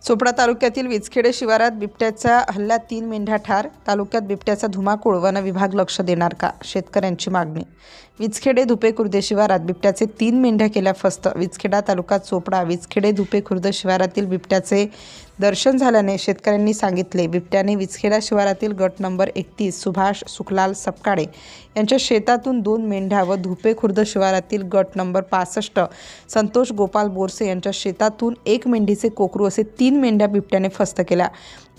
चोपडा तालुक्यातील विचखेडे शिवारात बिबट्याच्या हल्ल्यात 3 मेंढ्या ठार. तालुक्यात बिबट्याचा धुमाकूळ, वन विभाग लक्ष देणार का? शेतकऱ्यांची मागणी. विचखेडे धुपे खुर्द शिवारात बिबट्याचे 3 मेंढ्या केल्या फस्त. विचखेडा तालुका चोपडा विचखेडे धुपे खुर्द शिवारातील बिबट्याचे दर्शन झाल्याने शेतकऱ्यांनी सांगितले. बिबट्याने विचखेडा शिवारातील गट नंबर 31 सुभाष सुखलाल सपकाळे यांच्या शेतातून 2 मेंढ्या व धुपे खुर्द शिवारातील गट नंबर 65 संतोष गोपाल बोरसे यांच्या शेतातून 1 मेंढीचे कोकरू असे 3 मेंढ्या बिबट्याने फस्त केल्या.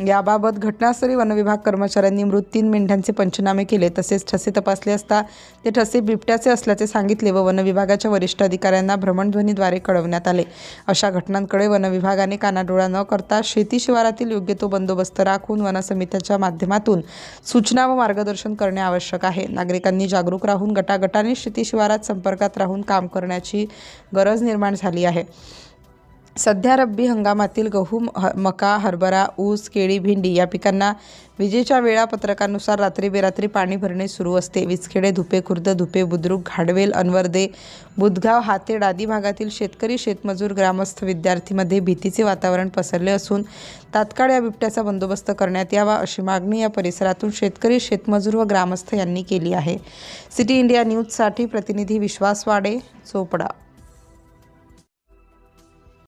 याबाबत घटनास्थळी वनविभाग कर्मचाऱ्यांनी मृत 3 मेंढ्यांचे पंचनामे केले. तसेच ठसे तपासले असता ते ठसे बिबट्याचे असल्याचे सांगितले व वनविभागाच्या वरिष्ठ अधिकाऱ्यांना भ्रमणध्वनीद्वारे कळवण्यात आले. अशा घटनांकडे वनविभागाने कानाडोळा न करता शेती शिवारातील योग्य तो बंदोबस्त राखून वन समित्याच्या माध्यमातून सूचना व मार्गदर्शन करणे आवश्यक आहे. नागरिकांनी जागरूक राहून गटागटाने शेती शिवारात संपर्कात राहून काम करण्याची गरज निर्माण झाली आहे. सध्या रब्बी हंगामातील गहू, मका, हरभरा, ऊस, केळी, भेंडी या पिकांना विजेच्या वेळापत्रकानुसार रात्री बेरात्री पाणी भरणे सुरू असते. विचखेडे, धुपे खुर्द, धुपे बुद्रुक, घाडवेल, अनवर्दे, बुधगाव, हातेड आदी भागातील शेतकरी, शेतमजूर, ग्रामस्थ, विद्यार्थींमध्ये भीतीचे वातावरण पसरले असून तात्काळ या बिबट्याचा बंदोबस्त करण्यात यावा अशी मागणी या परिसरातून शेतकरी, शेतमजूर व ग्रामस्थ यांनी केली आहे. सिटी इंडिया न्यूजसाठी प्रतिनिधी विश्वास वाडे, चोपडा.